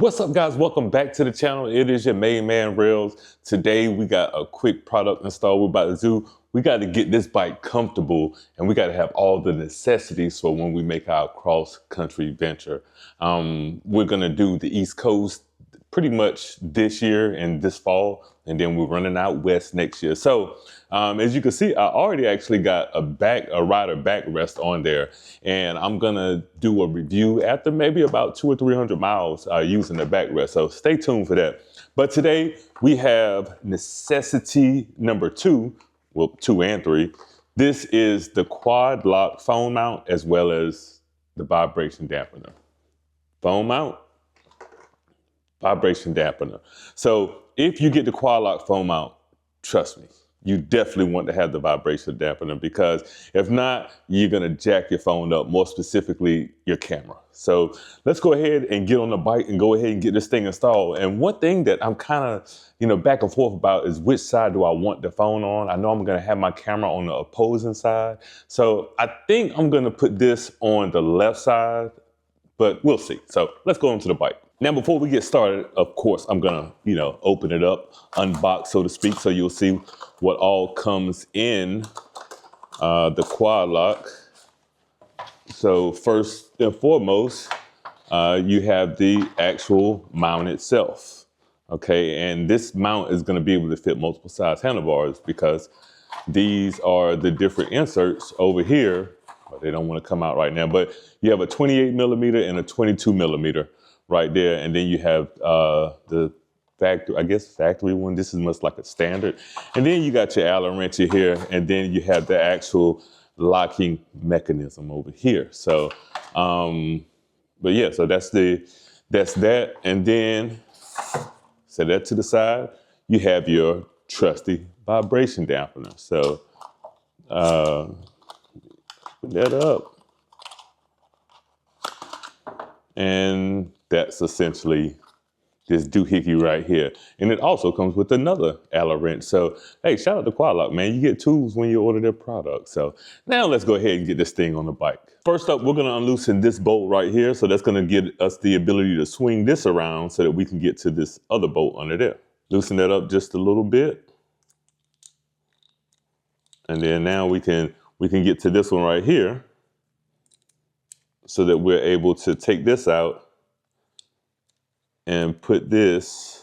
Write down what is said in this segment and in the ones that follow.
What's up, guys? Welcome back to the channel. It is your main man, Rails. Today, we got a quick product install we're about to do. We got to get this bike comfortable, and we got to have all the necessities for when we make our cross-country venture. We're going to do the East Coast pretty much this year and this fall, and then we're running out west next year. So as you can see, I already actually got a rider backrest on there, and I'm gonna do a review after maybe about 200 or 300 miles using the backrest. So stay tuned for that. But today we have necessity number two, well, 2 and 3. This is the quad lock phone mount as well as the vibration dampener. Phone mount, vibration dampener. So if you get the quad lock phone mount, trust me, you definitely want to have the vibration dampener, because if not, you're gonna jack your phone up, more specifically your camera. So let's go ahead and get on the bike and go ahead and get this thing installed. And one thing that I'm kind of, back and forth about is which side do I want the phone on? I know I'm gonna have my camera on the opposing side. So I think I'm gonna put this on the left side, but we'll see. So let's go into the bike. Now, before we get started, of course, I'm gonna, open it up, unbox, so to speak, so you'll see what all comes in the quad lock. So first and foremost, you have the actual mount itself, okay? And this mount is gonna be able to fit multiple size handlebars, because these are the different inserts over here. Well, they don't wanna come out right now, but you have a 28 millimeter and a 22 millimeter right there. And then you have the factory one. This is much like a standard. And then you got your Allen wrench here, and then you have the actual locking mechanism over here. So, but yeah, so that's that. And then set that to the side. You have your trusty vibration dampener. So put that up. And that's essentially this doohickey right here. And it also comes with another Allen wrench. So, hey, shout out to Quad Lock, man. You get tools when you order their product. So now let's go ahead and get this thing on the bike. First up, we're gonna unloosen this bolt right here. So that's gonna give us the ability to swing this around so that we can get to this other bolt under there. Loosen that up just a little bit. And then now we can get to this one right here, so that we're able to take this out and put this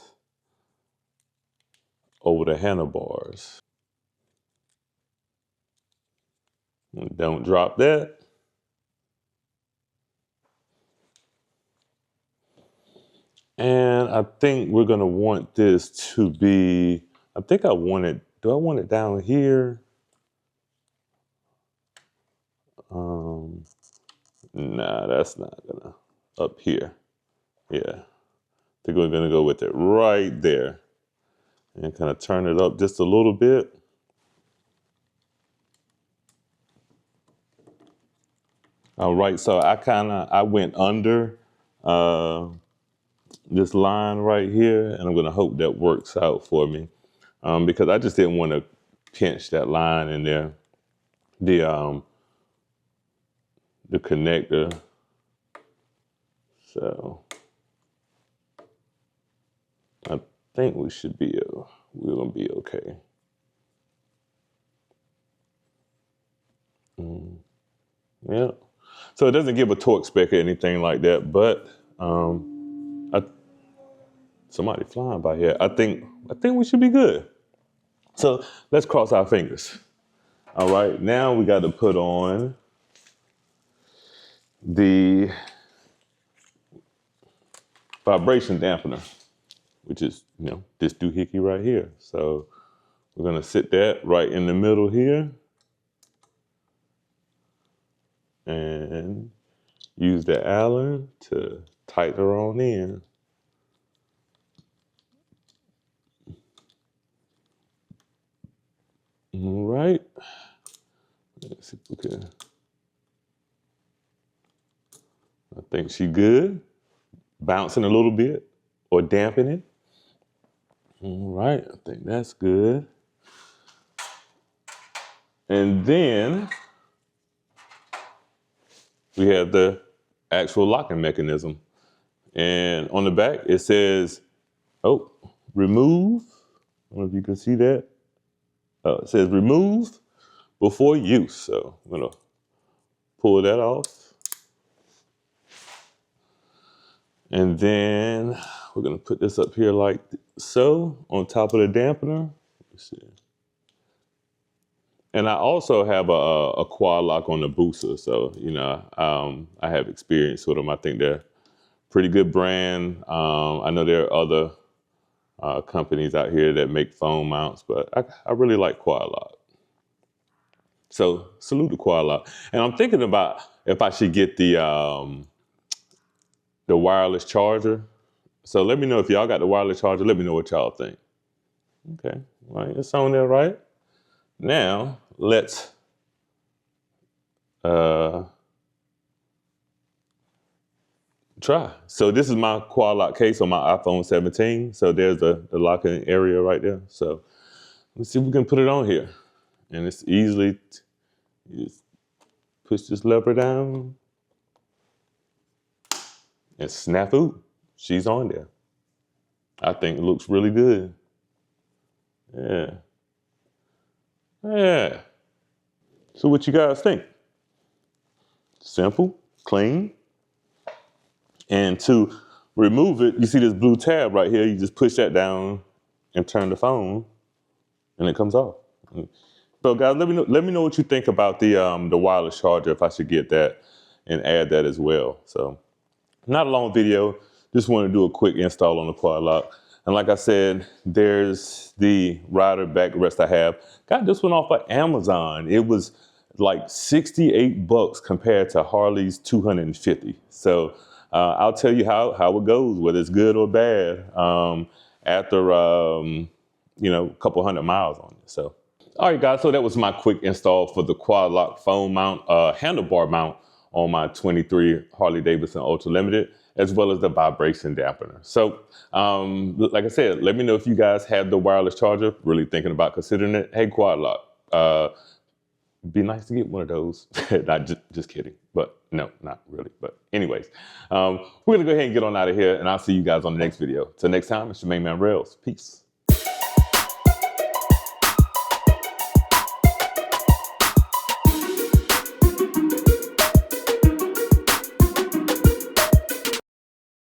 over the handlebars. And don't drop that. And I think we're gonna want this to be, do I want it down here? Nah, that's not gonna, up here. Yeah, I think we're gonna go with it right there and kind of turn it up just a little bit. All right, so I went under this line right here, and I'm gonna hope that works out for me, because I just didn't want to pinch that line in there, the connector. So I think we're gonna be okay. Yeah. So it doesn't give a torque spec or anything like that, but somebody flying by here. I think we should be good. So let's cross our fingers. All right, now we got to put on the vibration dampener, which is, this doohickey right here. So we're gonna sit that right in the middle here and use the Allen to tighten her on in. All right, let's see if we can. I think she good. Bouncing a little bit or dampening. All right, I think that's good. And then we have the actual locking mechanism. And on the back, it says, oh, remove. I don't know if you can see that. It says remove before use. So I'm gonna pull that off. And then we're gonna put this up here like so on top of the dampener. Let's see. And I also have a quad lock on the booster. So, you know, I have experience with them. I think they're pretty good brand. I know there are other companies out here that make phone mounts, but I really like quad lock. So salute to quad lock. And I'm thinking about if I should get the wireless charger. So let me know if y'all got the wireless charger. Let me know what y'all think. Okay, all right, it's on there, right? Now let's try. So this is my quad lock case on my iPhone 17. So there's the locking area right there. So let's see if we can put it on here. And it's easily, you just push this lever down and snafu, she's on there. I think it looks really good. Yeah. Yeah. So what you guys think? Simple, clean. And to remove it, you see this blue tab right here. You just push that down and turn the phone and it comes off. So guys, let me know what you think about the wireless charger, if I should get that and add that as well. So not a long video, just want to do a quick install on the quad lock. And like I said, there's the rider backrest I have. Got this one off of Amazon. It was like 68 bucks compared to Harley's 250. So I'll tell you how it goes, whether it's good or bad, after you know, a couple hundred miles on it. So, all right, guys. So that was my quick install for the quad lock phone mount, handlebar mount on my 23 Harley Davidson Ultra Limited, as well as the vibration dampener. So, like I said, let me know if you guys have the wireless charger. Really thinking about considering it. Hey, quad lock. Be nice to get one of those. Not just kidding, but no, not really. But anyways, we're gonna go ahead and get on out of here, and I'll see you guys on the next video. Till next time, it's your main man Rails. Peace.